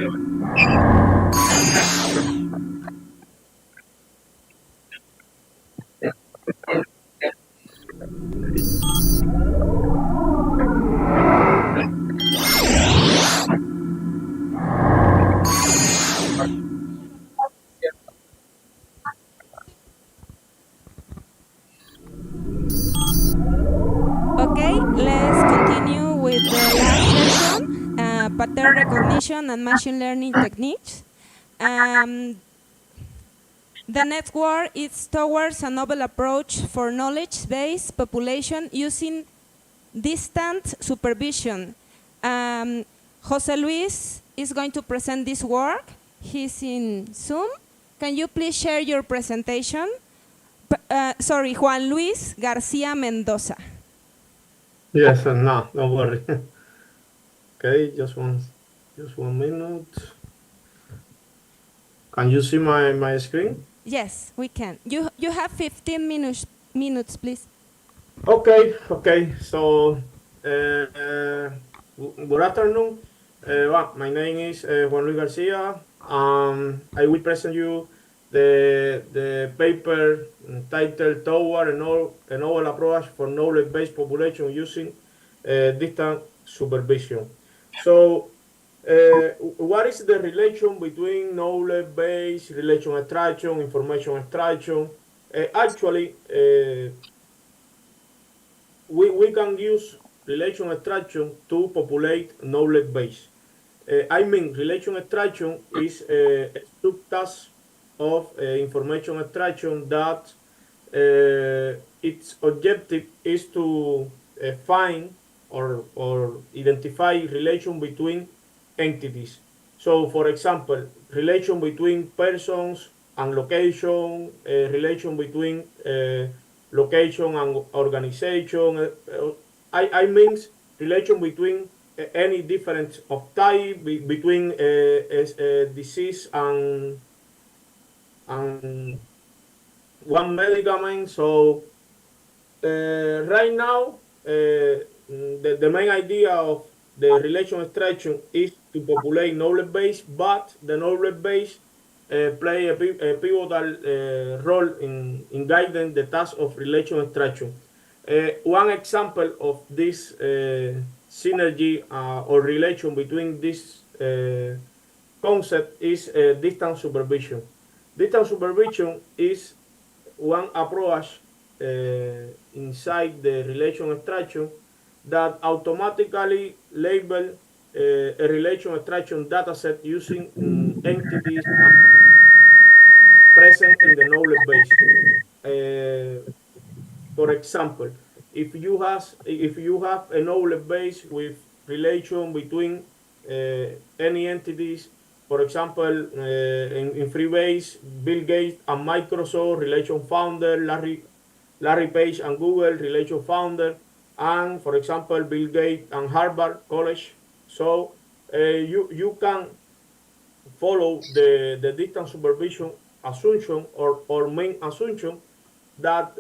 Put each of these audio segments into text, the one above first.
Okay, let's continue with the last lesson, pattern recognition and machine learning techniques. The network is towards a novel approach for knowledge-based population using distant supervision. Jose Luis is going to present this work. He's in Zoom. Can you please share your presentation? Sorry, Juan Luis Garcia Mendoza. Yes, no, don't worry. Okay, just one minute. Can you see my screen? Yes, we can. You have 15 minutes, please. Okay. So, good afternoon. My name is Juan Luis Garcia. I will present you the paper titled "Toward a Novel Approach for Knowledge-Based Population Using Distant Supervision." So, what is the relation between knowledge-based relation extraction, information extraction? Actually, we can use relation extraction to populate knowledge base. I mean, relation extraction is a subtask of information extraction that its objective is to find or identify relation between entities. So, for example, relation between persons and location, relation between location and organization. I mean relation between any difference of type between a disease and one medicament. So right now, the main idea of the relation extraction is to populate knowledge base, but the knowledge base play a pivotal role in guiding the task of relation extraction. One example of this synergy or relation between this concept is distant supervision. Distant supervision is one approach inside the relation extraction that automatically label a relation extraction dataset using entities present in the knowledge base. For example, if you have a knowledge base with relation between any entities, for example, in Freebase, Bill Gates and Microsoft relation founder, Larry Page and Google relation founder, and for example, Bill Gates and Harvard College. So you can follow the distant supervision assumption or main assumption that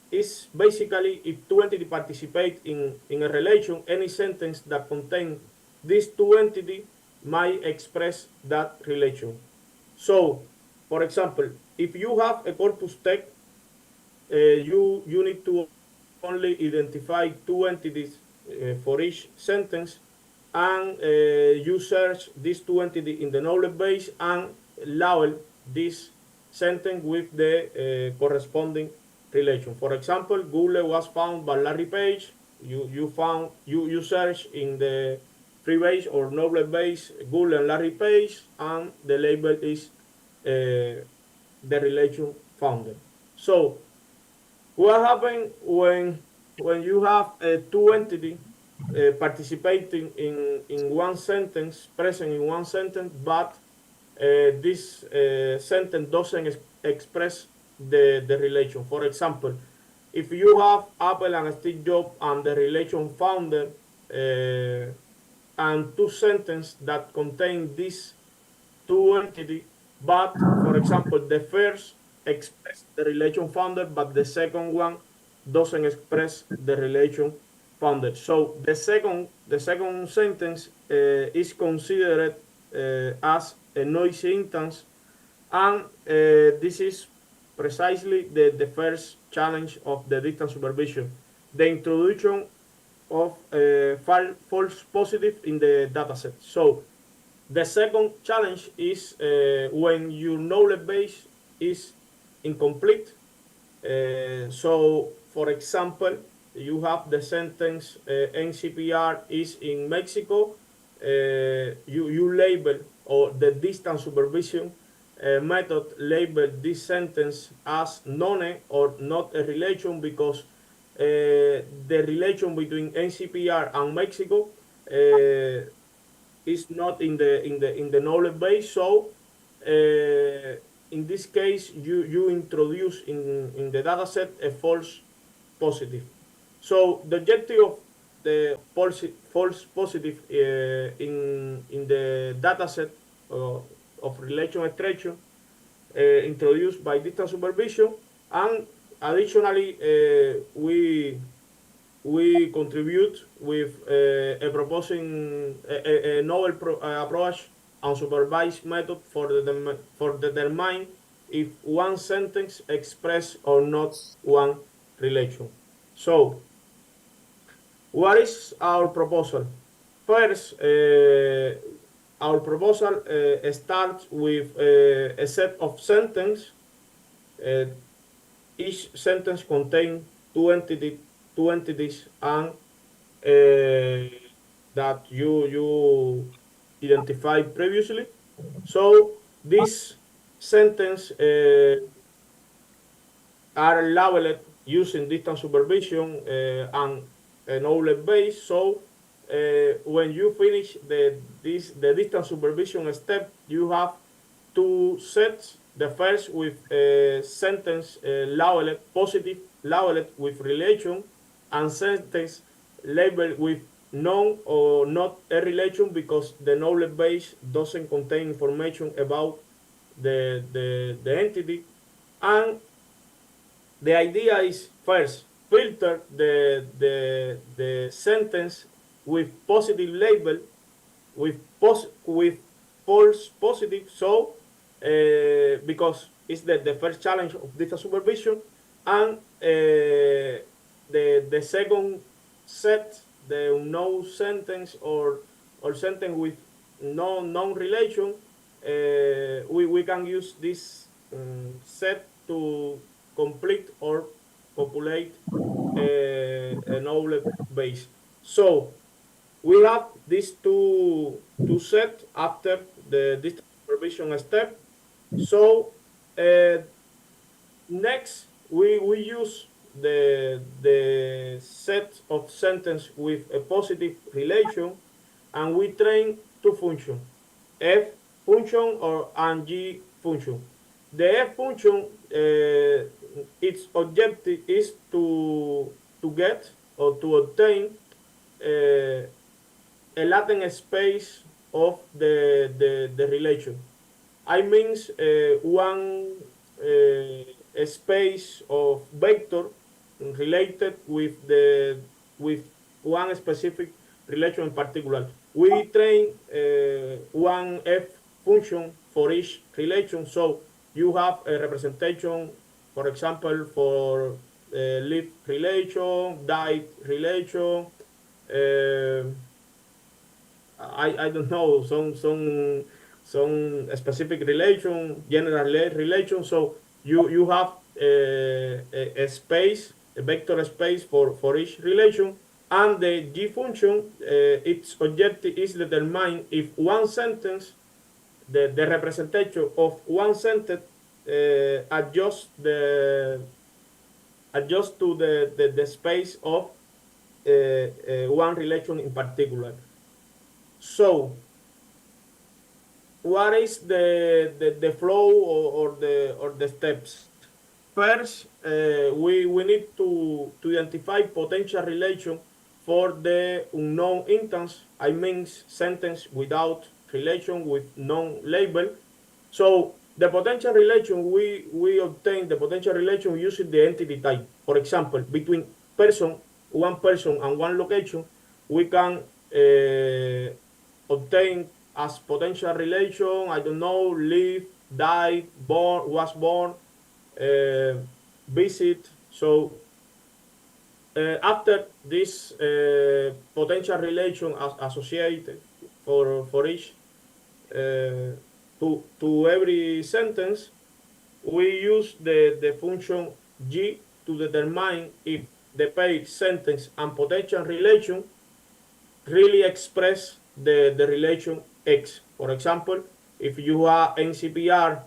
is basically if two entities participate in a relation, any sentence that contains these two entities might express that relation. So, for example, if you have a corpus text, you need to only identify two entities for each sentence, and you search these two entities in the knowledge base and label this sentence with the corresponding relation. For example, Google was found by Larry Page. You search in the Freebase or knowledge base Google and Larry Page, and the label is the relation founder. So what happens when you have two entities participating in one sentence, present in one sentence, but this sentence doesn't express the relation? For example, if you have Apple and Steve Jobs and the relation founder and two sentences that contain these two entities, but for example, the first express the relation founder, but the second one doesn't express the relation founder. So the second sentence is considered as a noisy instance, and this is precisely the first challenge of the distance supervision, the introduction of false positive in the dataset. So the second challenge is when your knowledge base is incomplete. So, for example, you have the sentence NCPR is in Mexico. You label, or the distance supervision method label this sentence as none or not a relation, because the relation between NCPR and Mexico is not in the knowledge base. So in this case, you introduce in the dataset a false positive. So the objective of the false positive in the dataset of relation extraction introduced by distance supervision, and additionally we contribute with a proposing a novel approach and supervised method for determine if one sentence express or not one relation. So, what is our proposal? First, our proposal starts with a set of sentences. Each sentence contains two entities, and that you identified previously. So this sentence are labeled using distance supervision and a knowledge base. So when you finish the distance supervision step, you have two sets. The first with a sentence labeled positive, labeled with relation, and sentence labeled with none or not a relation, because the knowledge base doesn't contain information about the entity. And the idea is first filter the sentence with positive label, with false positive. So because it's the first challenge of data supervision, and the second set, the no sentence or sentence with no non-relation, we can use this set to complete or populate a knowledge base. So we have these two sets after the distance supervision step. So next we use the set of sentence with a positive relation, and we train two functions, f function and g function. The f function, its objective is to get or to obtain a latent space of the relation. I means one space of vector related with one specific relation in particular. We train one f function for each relation. So you have a representation, for example, for leaf relation, diet relation, I don't know, some specific relation, general relation. So you have a space, a vector space for each relation, and the G function, its objective is determine if one sentence, the representation of one sentence adjust to the space of one relation in particular. So what is the flow or the steps? First, we need to identify potential relation for the unknown instance. I mean sentence without relation, with non-label. So the potential relation, we obtain the potential relation using the entity type. For example, between one person and one location, we can obtain as potential relation, I don't know, live, died, born, was born, visit. So after this potential relation associated for each to every sentence, we use the function g to determine if the paired sentence and potential relation really express the relation X. For example, if you are NCPR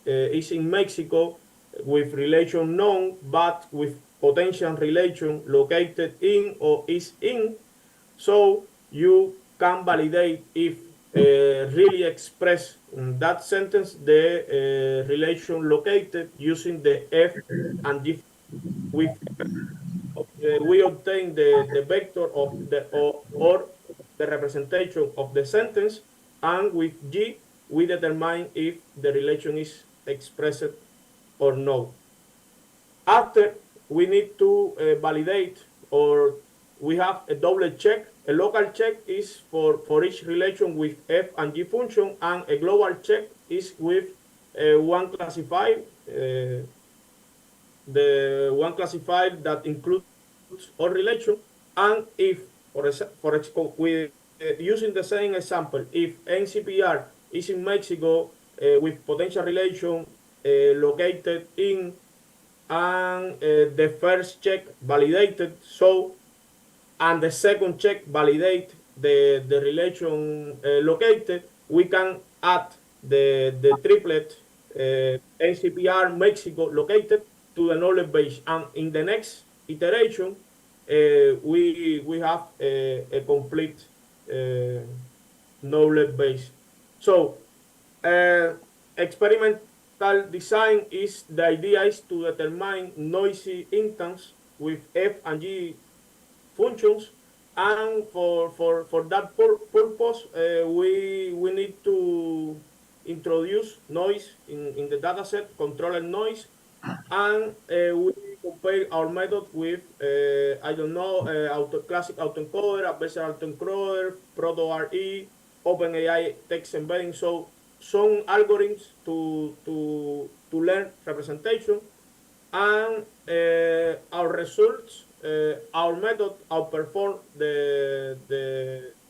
is in Mexico with relation known, but with potential relation located in or is in, so you can validate if really express in that sentence the relation located using the F and G. With we obtain the vector of the or the representation of the sentence, and with G we determine if the relation is expressed or no. After, we need to validate, or we have a double check. A local check is for each relation with F and G function, and a global check is with one classified, the one classified that includes all relation. And if, for example, with using the same example, if NCPR is in Mexico with potential relation located in, and the first check validated, so, and the second check validate the relation located, we can add the triplet NCPR Mexico located to the knowledge base, and in the next iteration we have a complete knowledge base. So experimental design is, the idea is to determine noisy instance with F and G functions, and for that purpose we need to introduce noise in the dataset, controller noise, and we compare our method with I don't know, classic autoencoder, adversarial autoencoder, proto-RE, OpenAI text embedding. So some algorithms to learn representation, and our results, our method outperform the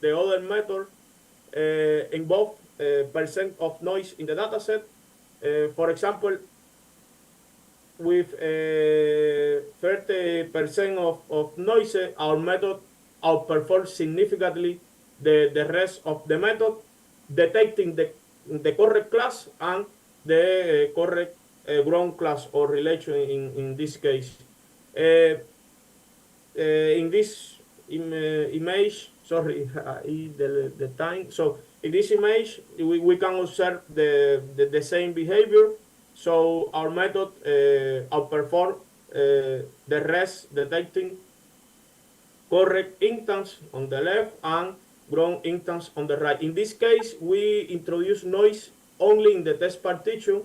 other method in both percent of noise in the dataset. For example, with 30% of noise, our method outperforms significantly the rest of the method, detecting the correct class and the correct ground class or relation in this case. In this image, sorry, the time. So in this image, we can observe the same behavior. So our method outperform the rest, detecting correct instance on the left and ground instance on the right. In this case, we introduce noise only in the test partition,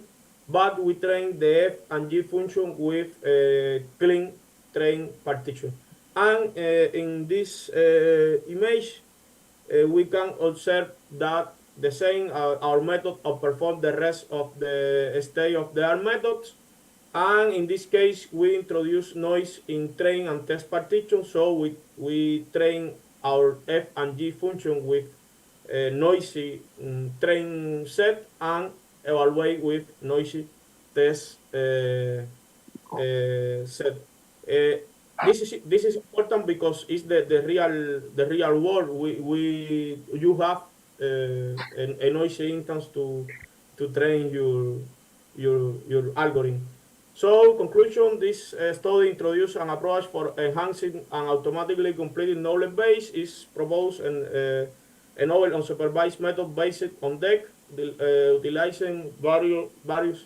but we train the F and G function with clean train partition. And in this image, we can observe that the same, our method outperforms the rest of the state-of-the-art methods. And in this case, we introduce noise in train and test partition. So we train our F and G function with a noisy train set, and evaluate with noisy test set. This is important because it's the real world. You have a noisy instance to train your algorithm. So conclusion: this study introduced an approach for enhancing and automatically completing knowledge base. Is proposed a novel unsupervised method based on DEC, utilizing various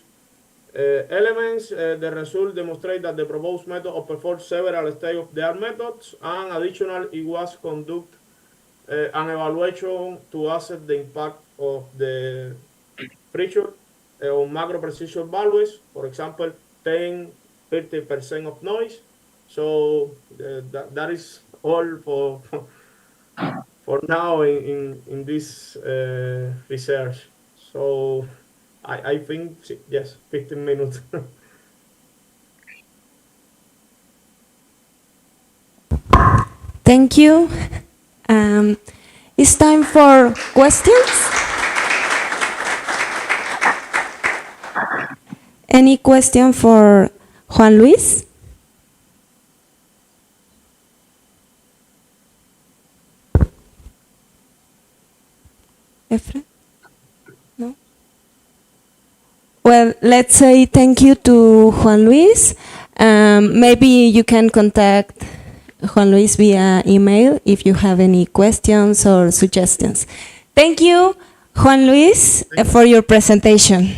elements. The result demonstrate that the proposed method outperforms several state-of-the-art methods, and additional, it was conduct an evaluation to assess the impact of the feature on macro precision values, for example, 10-50% of noise. So that is all for for now in this research. So I think yes, 15 minutes. Thank you. It's time for questions. Any question for Juan Luis? Efra? No? Well, let's say thank you to Juan Luis. Maybe you can contact Juan Luis via email if you have any questions or suggestions. Thank you, Juan Luis, for your presentation.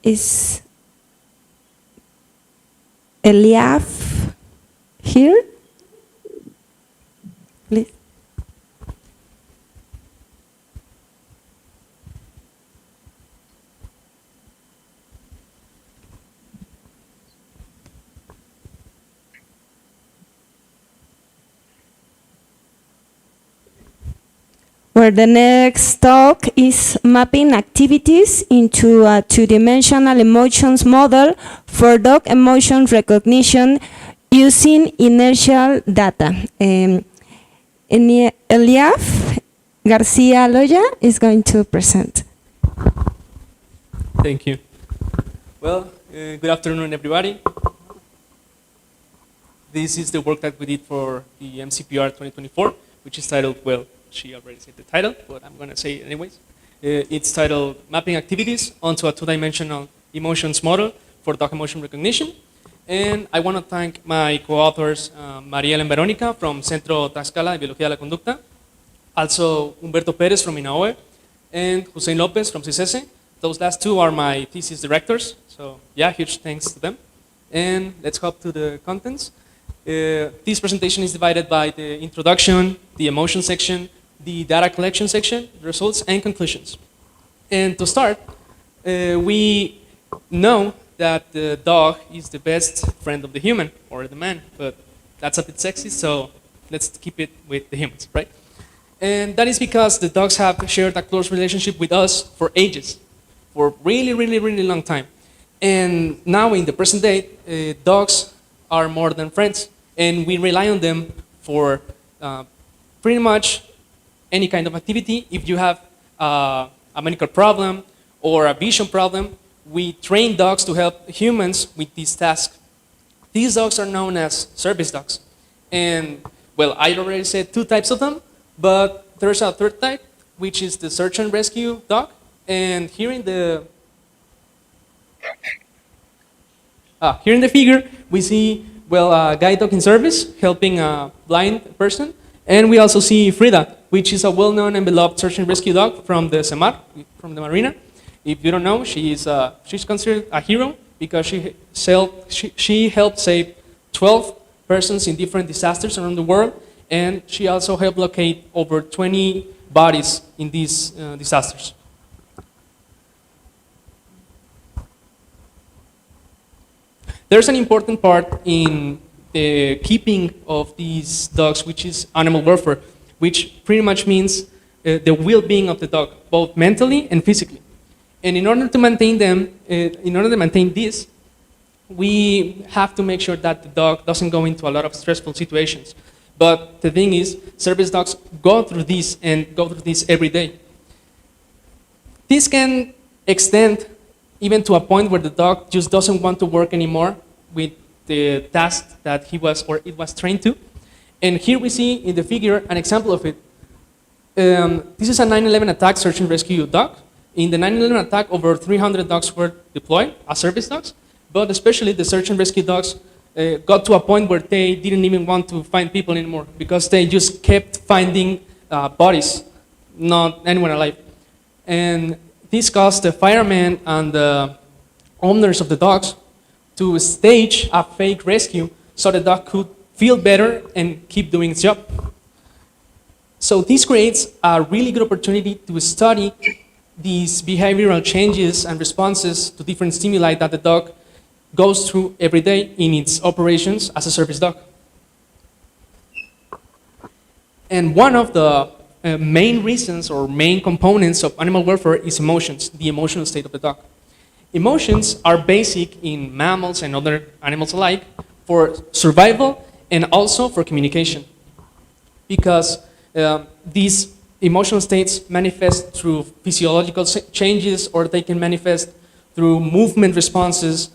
Is Eliaf here? Please. Where the next talk is mapping activities into a two-dimensional emotions model for dog emotion recognition using inertial data. Eliaf Garcia Loya is going to present. Thank you. Well, good afternoon, everybody. This is the work that we did for the MCPR 2024, which is titled, well, she already said the title, but I'm going to say it anyways. It's titled Mapping Activities onto a Two-Dimensional Emotions Model for Dog Emotion Recognition. And I want to thank my co-authors, Mariela and Verónica from Centro Tlaxcala de Biología de la Conducta, also Humberto Pérez from INAOE, and Hussein Lopez from CISESE. Those last two are my thesis directors, so yeah, huge thanks to them. And let's hop to the contents. This presentation is divided by the introduction, the emotion section, the data collection section, the results, and conclusions. And to start, we know that the dog is the best friend of the human, or the man, but that's a bit sexy, so let's keep it with the humans, right? And that is because the dogs have shared a close relationship with us for ages, for really, really, really long time. And now in the present day, dogs are more than friends, and we rely on them for pretty much any kind of activity. If you have a medical problem or a vision problem, we train dogs to help humans with this task. These dogs are known as service dogs. And, well, I already said two types of them, but there's a third type, which is the search and rescue dog. And here in the figure, we see, well, a guide dog in service helping a blind person. And we also see Frida, which is a well-known and beloved search and rescue dog from the CEMAR, from the Marina. If you don't know, she's considered a hero because she helped save 12 persons in different disasters around the world, and she also helped locate over 20 bodies in these disasters. There's an important part in the keeping of these dogs, which is animal welfare, which pretty much means the well-being of the dog, both mentally and physically. And in order to maintain them, this, we have to make sure that the dog doesn't go into a lot of stressful situations. But the thing is, service dogs go through this and go through this every day. This can extend even to a point where the dog just doesn't want to work anymore with the task that it was trained to. And here we see in the figure an example of it. This is a 9/11 attack search and rescue dog. In the 9/11 attack, over 300 dogs were deployed as service dogs, but especially the search and rescue dogs got to a point where they didn't even want to find people anymore because they just kept finding bodies, not anyone alive. And this caused the firemen and the owners of the dogs to stage a fake rescue so the dog could feel better and keep doing its job. So this creates a really good opportunity to study these behavioral changes and responses to different stimuli that the dog goes through every day in its operations as a service dog. And one of the main reasons or main components of animal welfare is emotions, the emotional state of the dog. Emotions are basic in mammals and other animals alike for survival and also for communication, because these emotional states manifest through physiological changes, or they can manifest through movement responses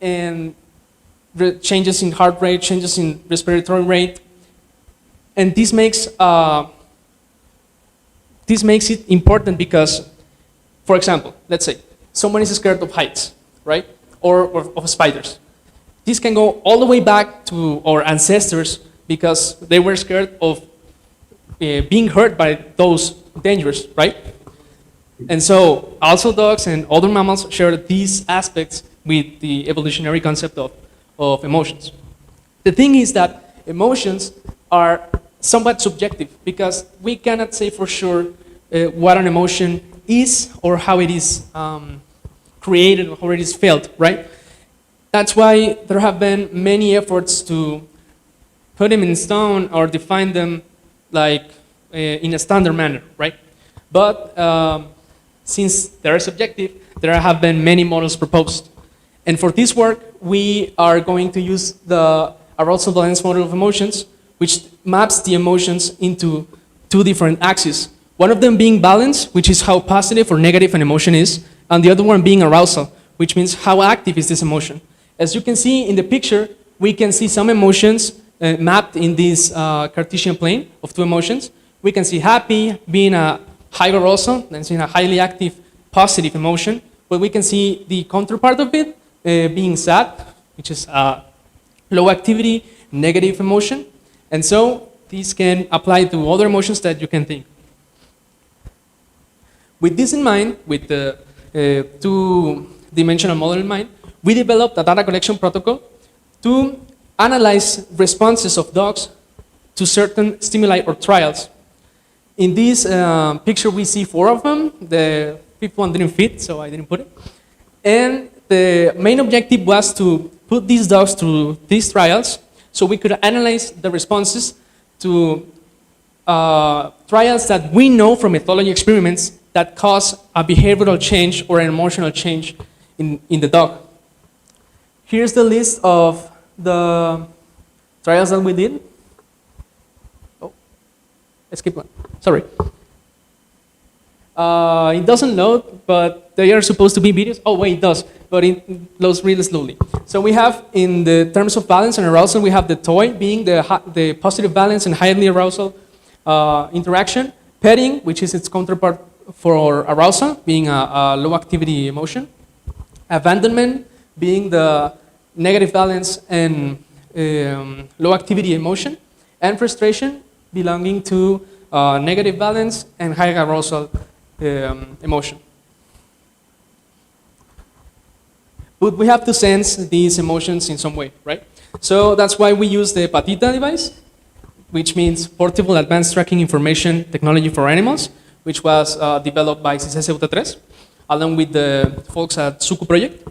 and changes in heart rate, changes in respiratory rate. And this makes it important because, for example, let's say someone is scared of heights, right? Or of spiders. This can go all the way back to our ancestors because they were scared of being hurt by those dangers, right? And so also dogs and other mammals share these aspects with the evolutionary concept of emotions. The thing is that emotions are somewhat subjective because we cannot say for sure what an emotion is or how it is created or how it is felt, right? That's why there have been many efforts to put them in stone or define them like in a standard manner, right? But since they're subjective, there have been many models proposed. And for this work, we are going to use the arousal balance model of emotions, which maps the emotions into two different axes. One of them being balance, which is how positive or negative an emotion is, and the other one being arousal, which means how active is this emotion. As you can see in the picture, we can see some emotions mapped in this Cartesian plane of two emotions. We can see happy being a high arousal, and seeing a highly active positive emotion. But we can see the counterpart of it being sad, which is a low activity, negative emotion. And so these can apply to other emotions that you can think. With this in mind, with the two-dimensional model in mind, we developed a data collection protocol to analyze responses of dogs to certain stimuli or trials. In this picture, we see 4 of them. The 5th one didn't fit, so I didn't put it. And the main objective was to put these dogs through these trials so we could analyze the responses to trials that we know from ethology experiments that cause a behavioral change or an emotional change in the dog. Here's the list of the trials that we did. Oh, skip one. Sorry. It doesn't load, but they are supposed to be videos. Oh, wait, it does, but it loads really slowly. So we have, in the terms of balance and arousal, we have the toy being the positive balance and highly arousal interaction. Petting, which is its counterpart for arousal, being a low activity emotion. Abandonment being the negative balance and low activity emotion. And frustration belonging to negative balance and high arousal emotion. But we have to sense these emotions in some way, right? So that's why we use the Patita device, which means Portable Advanced Tracking Information Technology for Animals, which was developed by CCSUT3, along with the folks at Suku Project.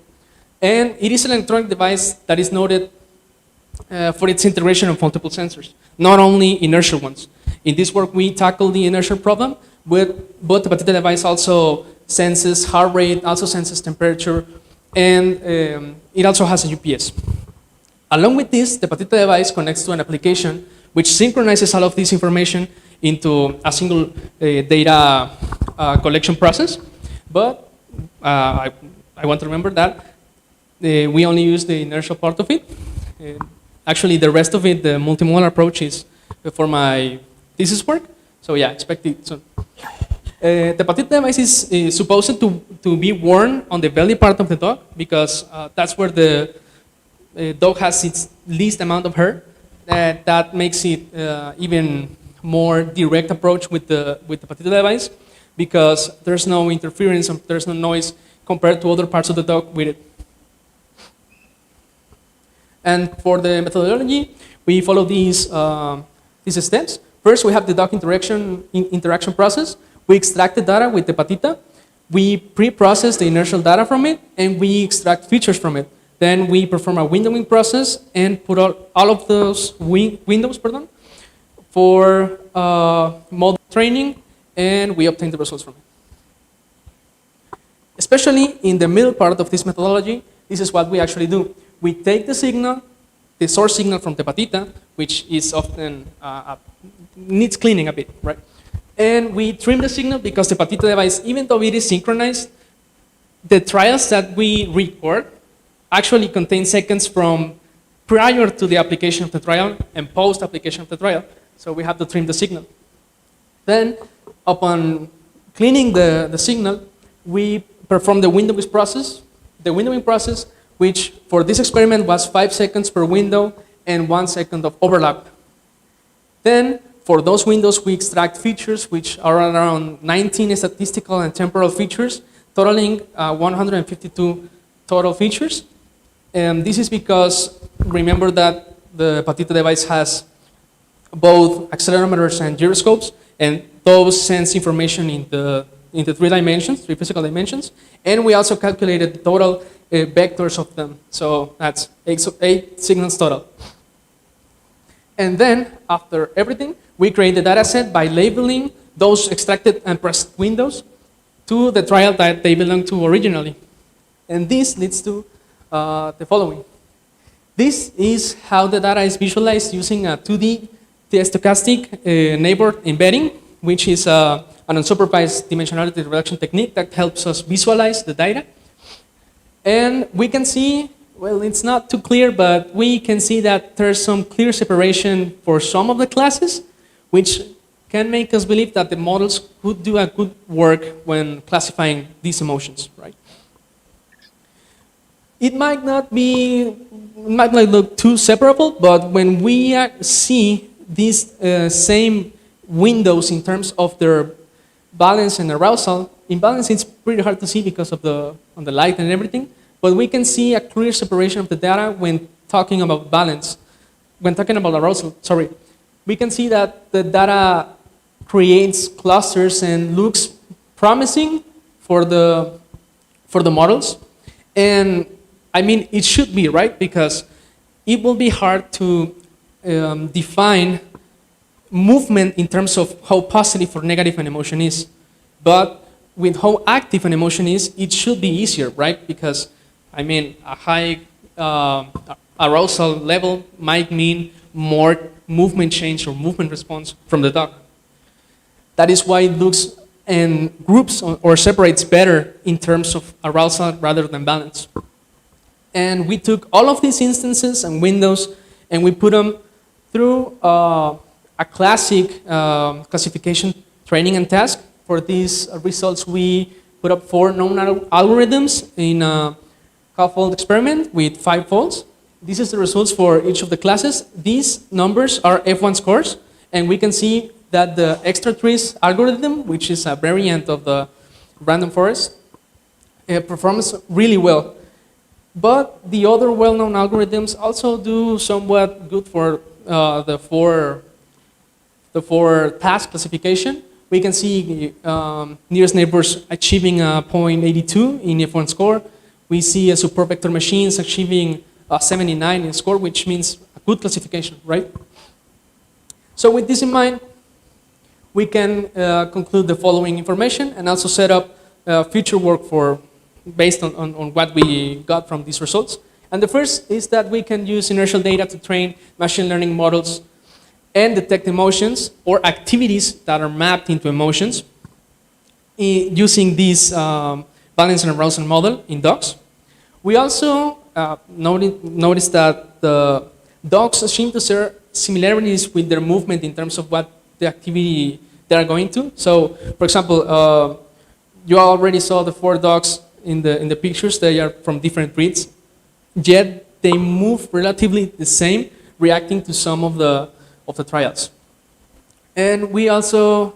And it is an electronic device that is noted for its integration of multiple sensors, not only inertial ones. In this work, we tackle the inertial problem, but the Patita device also senses heart rate, also senses temperature, and it also has a UPS. Along with this, the Patita device connects to an application which synchronizes all of this information into a single data collection process. But I want to remember that we only use the inertial part of it. Actually, the rest of it, the multimodal approach, is for my thesis work. So yeah, expect it soon. The Patita device is supposed to be worn on the belly part of the dog because that's where the dog has its least amount of hair. That makes it even more direct approach with the Patita device because there's no interference, there's no noise compared to other parts of the dog with it. And for the methodology, we follow these steps. First, we have the dog interaction process. We extract the data with the Patita. we pre-process the inertial data from it, and we extract features from it. Then we perform a windowing process and put all of those windows for model training, and we obtain the results from it. Especially in the middle part of this methodology, this is what we actually do. We take the signal, the source signal from the patita, which is often needs cleaning a bit, right? And we trim the signal because the patita device, even though it is synchronized, the trials that we record actually contain seconds from prior to the application of the trial and post application of the trial. So we have to trim the signal. Then, upon cleaning the signal, we perform the windowing process. The windowing process, which for this experiment was 5 seconds per window and 1 second of overlap. Then, for those windows, we extract features which are around 19 statistical and temporal features, totaling 152 total features. And this is because, remember that the patita device has both accelerometers and gyroscopes, and those sense information in the 3 dimensions, 3 physical dimensions. And we also calculated the total vectors of them. So that's 8 signals total. And then, after everything, we create the data set by labeling those extracted and pressed windows to the trial that they belong to originally. And this leads to the following. This is how the data is visualized using a 2D stochastic neighbor embedding, which is an unsupervised dimensionality reduction technique that helps us visualize the data. And we can see, well, it's not too clear, but we can see that there's some clear separation for some of the classes, which can make us believe that the models could do a good work when classifying these emotions, right? It might not look too separable, but when we see these same windows in terms of their balance and arousal, in balance it's pretty hard to see because of the light and everything, but we can see a clear separation of the data when talking about balance. When talking about arousal, sorry, we can see that the data creates clusters and looks promising for the models. And I mean, it should be, right? Because it will be hard to define movement in terms of how positive or negative an emotion is. But with how active an emotion is, it should be easier, right? Because, I mean, a high arousal level might mean more movement change or movement response from the dog. That is why it looks and groups or separates better in terms of arousal rather than balance. And we took all of these instances and windows and we put them through a classic classification training and task. For these results, we put up 4 known algorithms in a half-fold experiment with 5 folds. This is the results for each of the classes. These numbers are F1 scores, and we can see that the extra trees algorithm, which is a variant of the random forest, performs really well. But the other well-known algorithms also do somewhat good for the four task classification. We can see nearest neighbors achieving a 0.82 in F1 score. We see a support vector machines achieving a 79 in score, which means a good classification, right? So with this in mind, we can conclude the following information and also set up future work based on what we got from these results. And the first is that we can use inertial data to train machine learning models and detect emotions or activities that are mapped into emotions using this balance and arousal model in dogs. We also noticed that the dogs seem to share similarities with their movement in terms of what the activity they are going to. So, for example, you already saw the 4 dogs in the pictures. They are from different breeds, yet they move relatively the same, reacting to some of the trials. And we also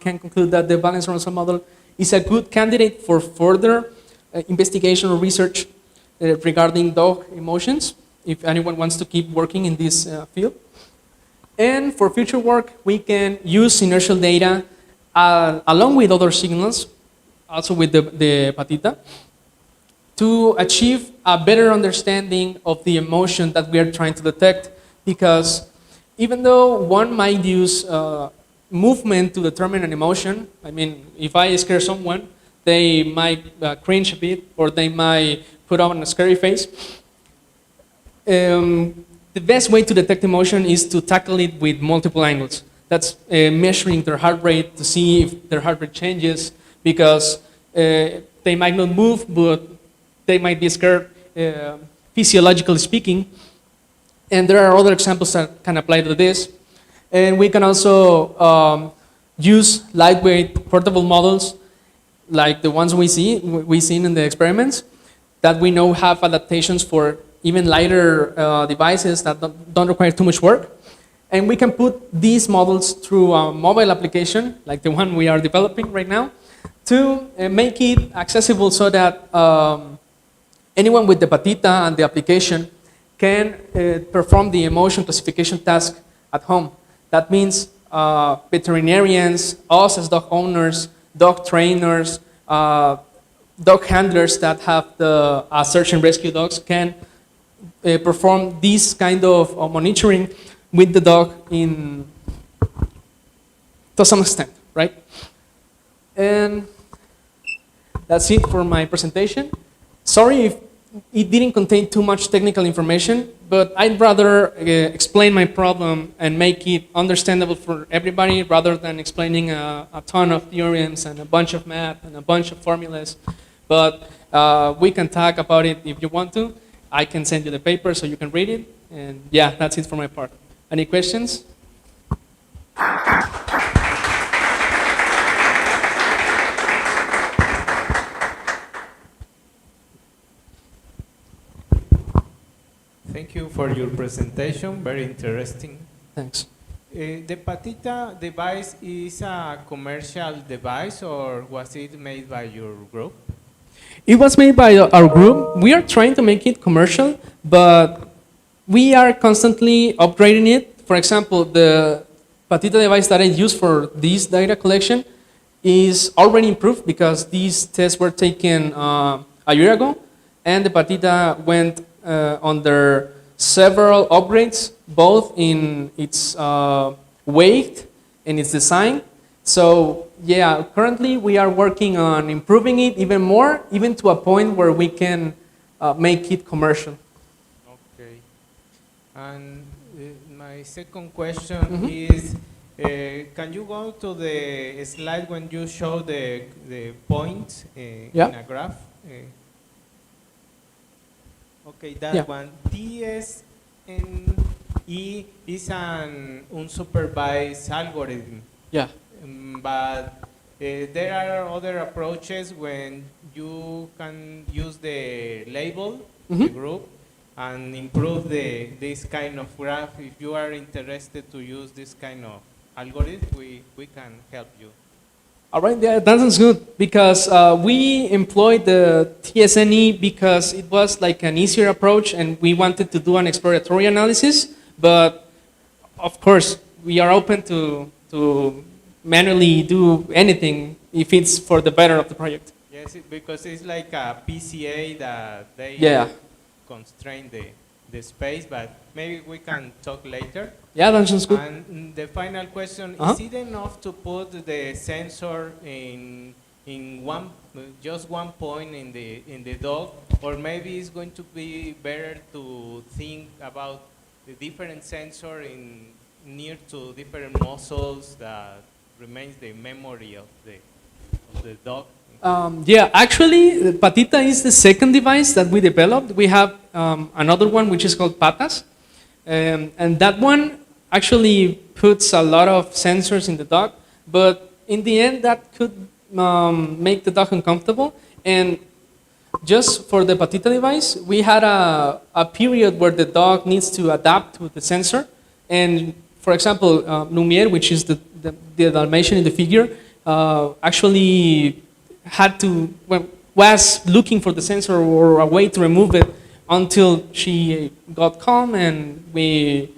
can conclude that the balance arousal model is a good candidate for further investigation or research regarding dog emotions, if anyone wants to keep working in this field. And for future work, we can use inertial data along with other signals also with the patita, to achieve a better understanding of the emotion that we are trying to detect. Because even though one might use movement to determine an emotion, I mean, if I scare someone, they might cringe a bit, or they might put on a scary face. The best way to detect emotion is to tackle it with multiple angles. That's measuring their heart rate to see if their heart rate changes, because they might not move, but they might be scared, physiologically speaking. And there are other examples that can apply to this. And we can also use lightweight portable models like the ones we've seen in the experiments, that we know have adaptations for even lighter devices that don't require too much work. And we can put these models through a mobile application, like the one we are developing right now, to make it accessible so that anyone with the patita and the application can perform the emotion classification task at home. That means veterinarians, us as dog owners, dog trainers, dog handlers that have the search and rescue dogs can perform this kind of monitoring with the dog to some extent, right? And that's it for my presentation. Sorry if it didn't contain too much technical information, but I'd rather explain my problem and make it understandable for everybody rather than explaining a ton of theorems and a bunch of math and a bunch of formulas. But we can talk about it if you want to. I can send you the paper so you can read it. And yeah, that's it for my part. Any questions? Thank you for your presentation, very interesting. Thanks. The Patita device is a commercial device, or was it made by your group? It was made by our group. We are trying to make it commercial, but we are constantly upgrading it. For example, the Patita device that I use for this data collection is already improved because these tests were taken a year ago, and the Patita went under several upgrades, both in its weight and its design. So yeah, currently we are working on improving it even more, even to a point where we can make it commercial. Okay. And my second question is, can you go to the slide when you show the points in a graph? Okay, that one. TSNE is an unsupervised algorithm. Yeah. But there are other approaches when you can use the label, the group, and improve this kind of graph. If you are interested to use this kind of algorithm, we can help you. All right, yeah, that sounds good, because we employed the TSNE because it was like an easier approach and we wanted to do an exploratory analysis, but of course we are open to manually do anything if it's for the better of the project. Yes, because it's like a PCA that they constrain the space, but maybe we can talk later. Yeah, that sounds good. And the final question, is it enough to put the sensor in just one point in the dog, or maybe it's going to be better to think about the different sensor near to different muscles that remains the memory of the dog? Yeah, actually, Patita is the second device that we developed. We have another one which is called Patas, and that one actually puts a lot of sensors in the dog, but in the end that could make the dog uncomfortable. And just for the Patita device, we had a period where the dog needs to adapt to the sensor. And for example, Lumiere, which is the Dalmatian in the figure, actually was looking for the sensor or a way to remove it until she got calm, and we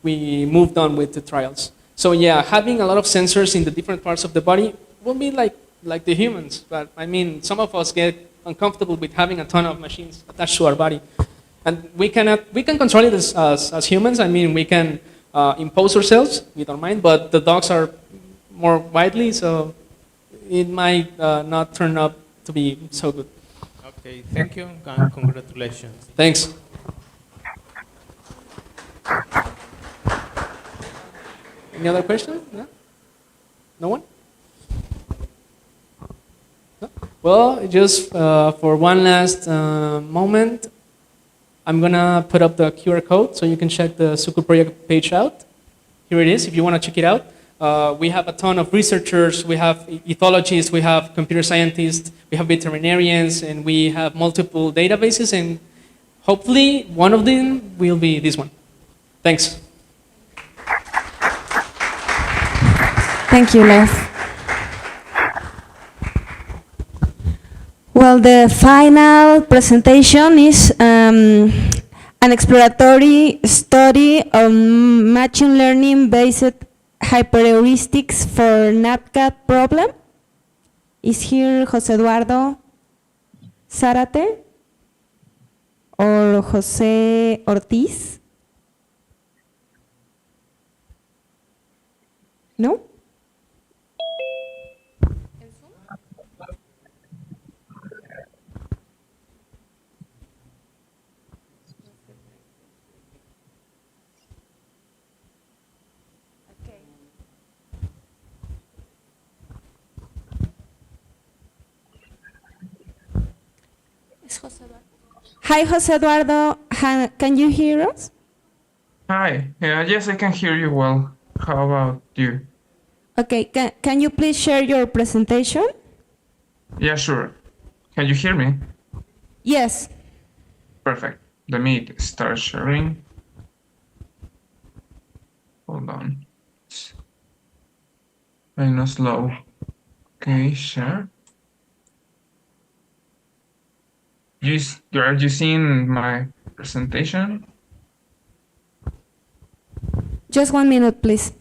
moved on with the trials. So yeah, having a lot of sensors in the different parts of the body will be like like the humans. But I mean, some of us get uncomfortable with having a ton of machines attached to our body. And we can control it as humans. I mean, we can impose ourselves with our mind, but the dogs are more widely, so it might not turn up to be so good. Okay, thank you and congratulations. Thanks. Any other questions? No? No one? No? Well, just for one last moment, I'm gonna put up the QR code so you can check the Suku project page out. Here it is, if you wanna check it out. We have a ton of researchers, we have ethologists, we have computer scientists, we have veterinarians, and we have multiple databases, and hopefully one of them will be this one. Thanks. Thank you, Les. Well, the final presentation is an exploratory study on machine learning-based hyperheuristics for NatCat problem. Is here José Eduardo Zárate or José Ortiz? No? Hi, José Eduardo. Can you hear us? Hi. Yes, I can hear you well. How about you? Okay, can you please share your presentation? Yeah, sure. Can you hear me? Yes. Perfect. Let me start sharing. Hold on. It's kind of slow. Okay, share. Are you seeing my presentation? Just 1 minute, please.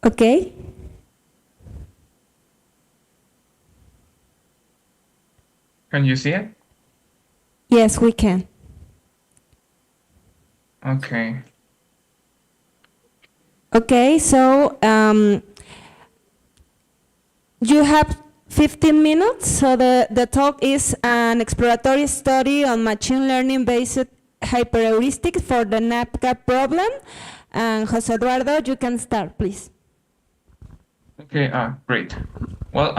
Okay. Can you see it? Yes, we can. Okay. Okay, so you have 15 minutes. So the talk is an exploratory study on machine learning-based hyperheuristics for the NAPCA problem. And José Eduardo, you can start, please. Okay, great. Well,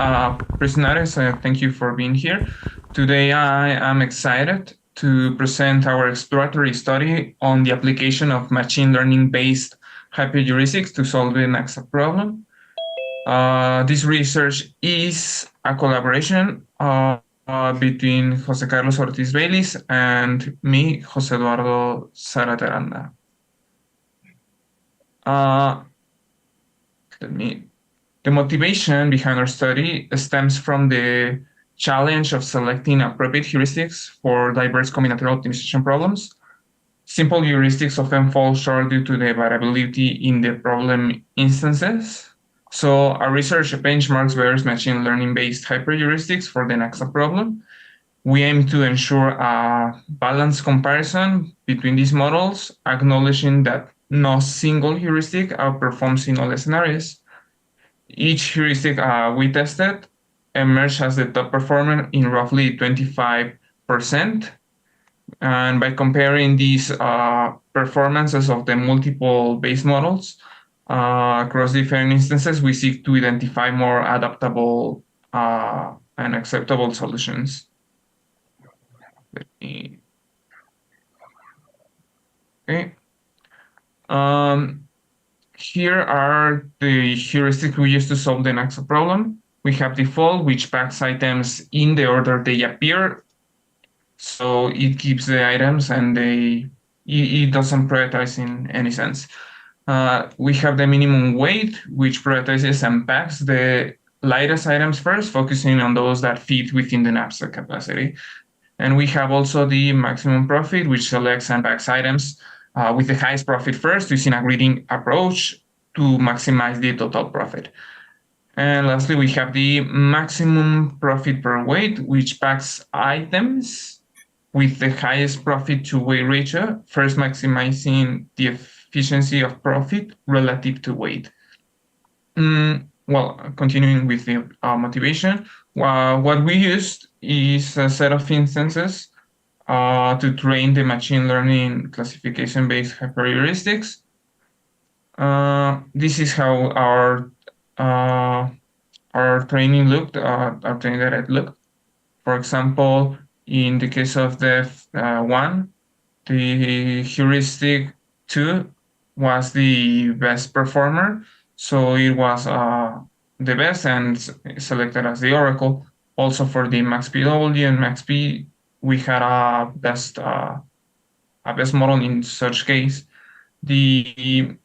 presenters, thank you for being here. Today I am excited to present our exploratory study on the application of machine learning-based hyperheuristics to solve the NAXA problem. This research is a collaboration between José Carlos Ortiz Baylis and me, José Eduardo Zarateranda. The motivation behind our study stems from the challenge of selecting appropriate heuristics for diverse combinatorial optimization problems. Simple heuristics often fall short due to the variability in the problem instances. So our research benchmarks various machine learning-based hyperheuristics for the NAXA problem. We aim to ensure a balanced comparison between these models, acknowledging that no single heuristic outperforms in all scenarios. Each heuristic we tested emerged as the top performer in roughly 25%. And by comparing these performances of the multiple base models across different instances, we seek to identify more adaptable and acceptable solutions. Okay. Here are the heuristics we use to solve the NAXA problem. We have default, which packs items in the order they appear. So it keeps the items and it doesn't prioritize in any sense. We have the minimum weight, which prioritizes and packs the lightest items first, focusing on those that fit within the knapsack capacity. And we have also the maximum profit, which selects and packs items with the highest profit first, using a grading approach to maximize the total profit. And lastly, we have the maximum profit per weight, which packs items with the highest profit to weight ratio, first maximizing the efficiency of profit relative to weight. Well, continuing with the motivation, what we used is a set of instances to train the machine learning classification-based hyperheuristics. This is how our training looked, our training data looked. For example, in the case of Def1, the heuristic 2 was the best performer, so it was the best and selected as the oracle. Also for the MaxPW and MaxP, we had a best model in such case. The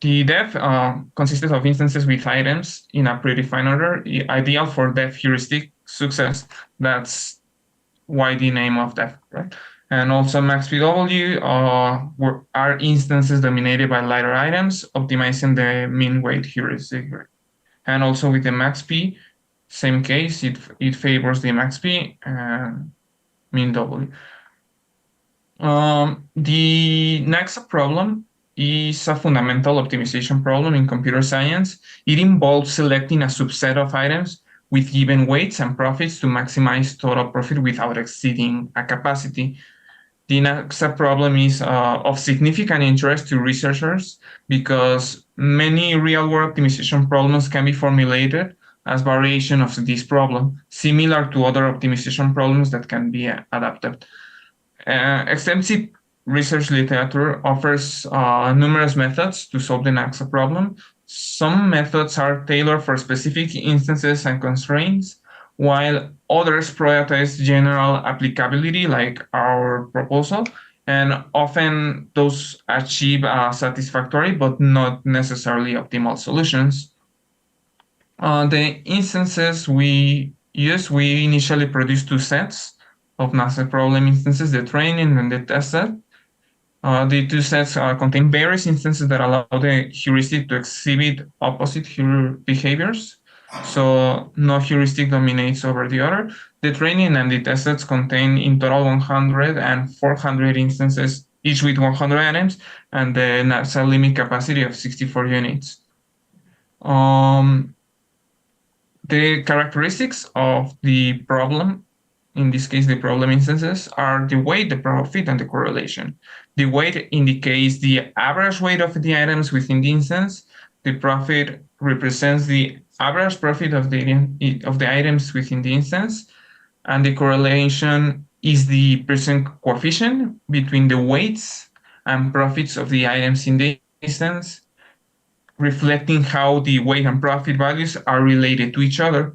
def consisted of instances with items in a predefined order, ideal for def heuristic success. That's why the name of def, right? And also MaxPW are instances dominated by lighter items, optimizing the mean weight heuristic. And also with the MaxP, same case, it favors the MaxP and mean W. The next problem is a fundamental optimization problem in computer science. It involves selecting a subset of items with given weights and profits to maximize total profit without exceeding a capacity. The next problem is of significant interest to researchers because many real-world optimization problems can be formulated as variation of this problem, similar to other optimization problems that can be adapted. Extensive research literature offers numerous methods to solve the NAXA problem. Some methods are tailored for specific instances and constraints, while others prioritize general applicability, like our proposal, and often those achieve satisfactory but not necessarily optimal solutions. The instances we use, we initially produced two sets of NASA problem instances, the training and the test set. The two sets contain various instances that allow the heuristic to exhibit opposite behaviors. So no heuristic dominates over the other. The training and the test sets contain in total 100 and 400 instances, each with 100 items, and the NASA limit capacity of 64 units. The characteristics of the problem, in this case, the problem instances, are the weight, the profit, and the correlation. The weight indicates the average weight of the items within the instance. The profit represents the average profit of the items within the instance. And the correlation is the percent coefficient between the weights and profits of the items in the instance, reflecting how the weight and profit values are related to each other.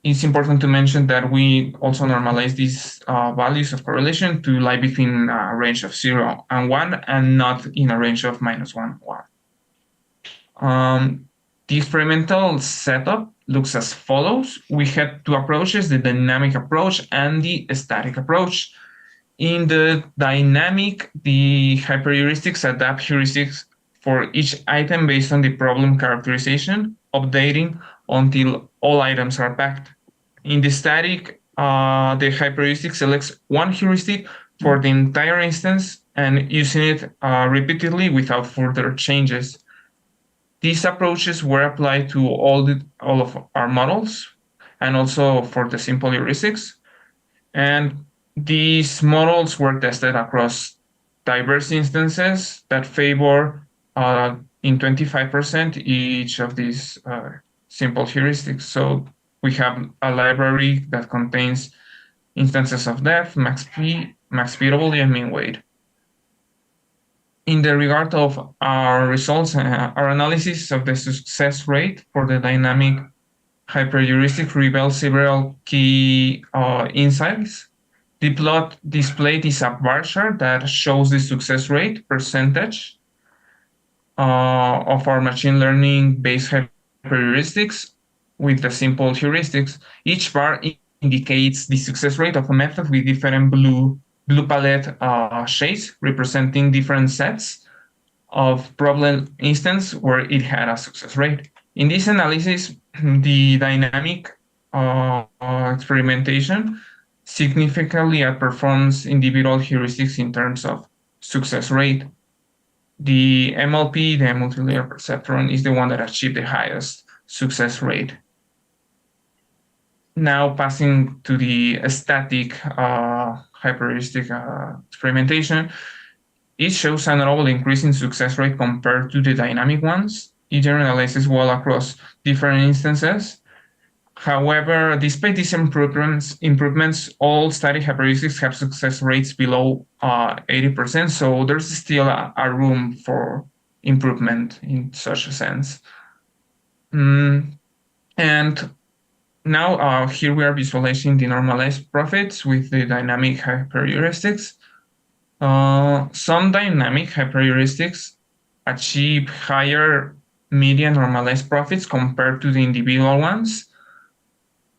It's important to mention that we also normalize these values of correlation to lie between a range of 0 and 1 and not in a range of -1, 1. The experimental setup looks as follows. We had two approaches, the dynamic approach and the static approach. In the dynamic, the hyperheuristics adapt heuristics for each item based on the problem characterization, updating until all items are packed. In the static, the hyperheuristic selects one heuristic for the entire instance and using it repeatedly without further changes. These approaches were applied to all of our models and also for the simple heuristics. And these models were tested across diverse instances that favor in 25% each of these simple heuristics. So we have a library that contains instances of depth, MaxP, MaxPW, and mean weight. In the regard of our results, our analysis of the success rate for the dynamic hyperheuristic reveals several key insights. The plot displayed is a bar chart that shows the success rate percentage of our machine learning based hyperheuristics with the simple heuristics. Each bar indicates the success rate of a method with different blue palette shades representing different sets of problem instance where it had a success rate. In this analysis, the dynamic experimentation significantly outperforms individual heuristics in terms of success rate. The MLP, the multilayer perceptron, is the one that achieved the highest success rate. Now passing to the static hyperheuristic experimentation, it shows a notable increase in success rate compared to the dynamic ones. It generalizes well across different instances. However, despite these improvements, all static hyperheuristics have success rates below 80%, so there's still a room for improvement in such a sense. And now here we are visualizing the normalized profits with the dynamic hyperheuristics. Some dynamic hyperheuristics achieve higher median normalized profits compared to the individual ones,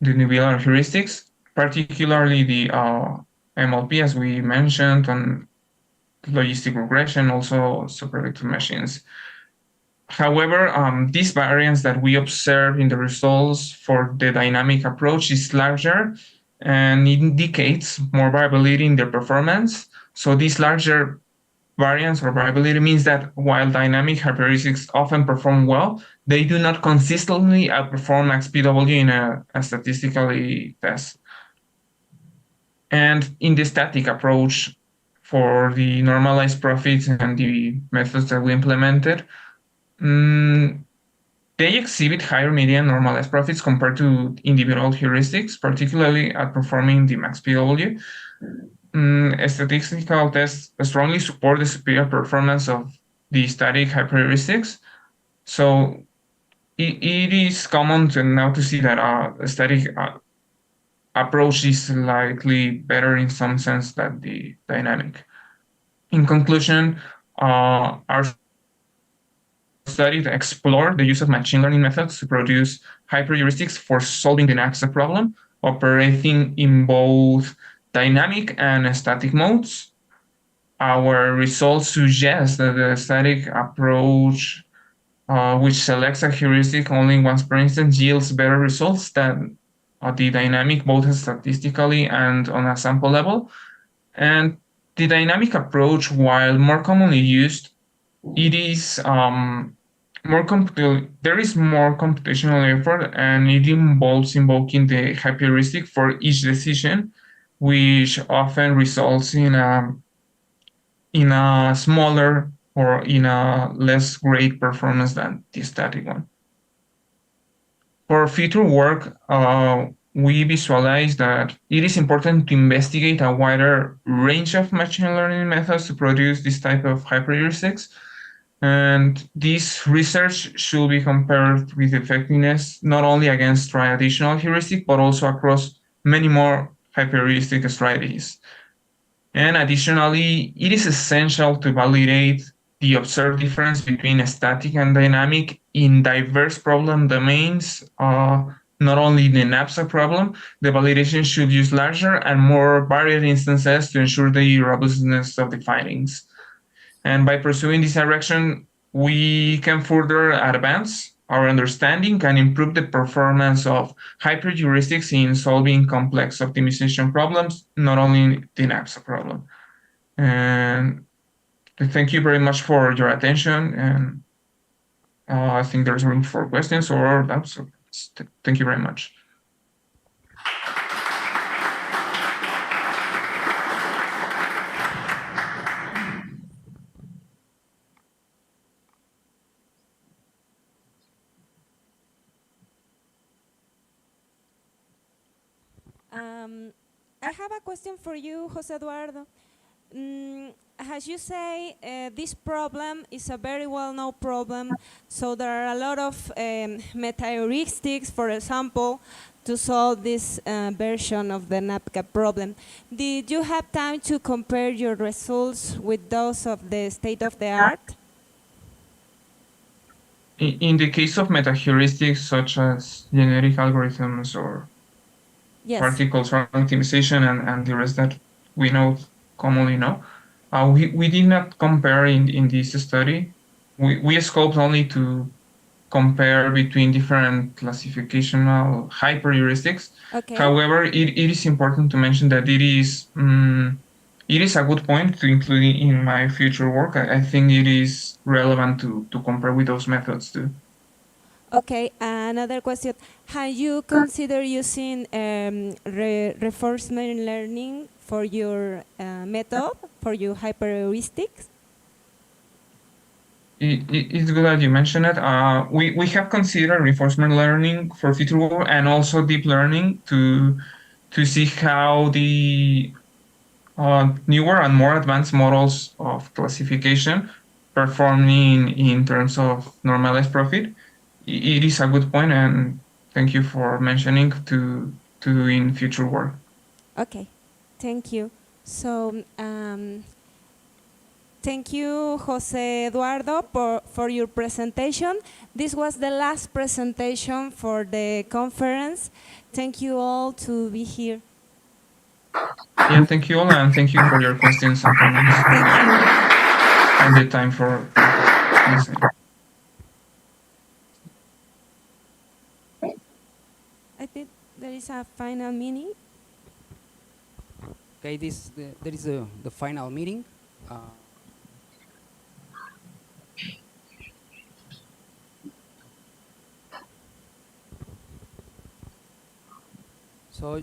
the individual heuristics, particularly the MLP, as we mentioned, on logistic regression, also supervector machines. However, this variance that we observe in the results for the dynamic approach is larger and indicates more variability in their performance. So this larger variance or variability means that while dynamic hyperheuristics often perform well, they do not consistently outperform XPW in a statistically test. And in the static approach for the normalized profits and the methods that we implemented, they exhibit higher median normalized profits compared to individual heuristics, particularly outperforming the max PW. Statistical tests strongly support the superior performance of the static hyperheuristics. So it is common now to see that a static approach is likely better in some sense than the dynamic. In conclusion, our study to explore the use of machine learning methods to produce hyperheuristics for solving the NAXA problem, operating in both dynamic and static modes. Our results suggest that the static approach, which selects a heuristic only once per instance, yields better results than the dynamic, both statistically and on a sample level. And the dynamic approach, while more commonly used, it is there is more computational effort, and it involves invoking the hyperheuristic for each decision, which often results in a smaller or in a less great performance than the static one. For future work, we visualize that it is important to investigate a wider range of machine learning methods to produce this type of hyperheuristics. And this research should be compared with effectiveness not only against traditional heuristic, but also across many more hyperheuristic strategies. And additionally, it is essential to validate the observed difference between static and dynamic in diverse problem domains, not only the NAPSA problem. The validation should use larger and more varied instances to ensure the robustness of the findings. And by pursuing this direction, we can further advance our understanding and improve the performance of hyperheuristics in solving complex optimization problems, not only the NAPSA problem. And thank you very much for your attention. And I think there's room for questions or doubts. Thank you very much. I have a question for you, Jose Eduardo. As you say, this problem is a very well-known problem, so there are a lot of meta-heuristics, for example, to solve this version of the NAPCA problem. Did you have time to compare your results with those of the state-of-the-art? In the case of meta-heuristics such as genetic algorithms or Yes. particle swarm optimization and the rest that we commonly know, we did not compare in this study. We scoped only to compare between different classificational hyperheuristics. Okay. However, it is important to mention that it is a good point to include in my future work. I think it is relevant to compare with those methods too. Okay, another question. Have you considered using reinforcement learning for your method, for your hyperheuristics? It's good that you mentioned it. We have considered reinforcement learning for future work and also deep learning to see how the newer and more advanced models of classification performing in terms of normalized profit. It is a good point, and thank you for mentioning to do in future work. Okay, thank you. So, thank you, Jose Eduardo, for your presentation. This was the last presentation for the conference. Thank you all to be here. Yeah, thank you all, and thank you for your questions and comments. Thank you. And the time for listening. I think there is a final meeting. Okay, there is the final meeting. So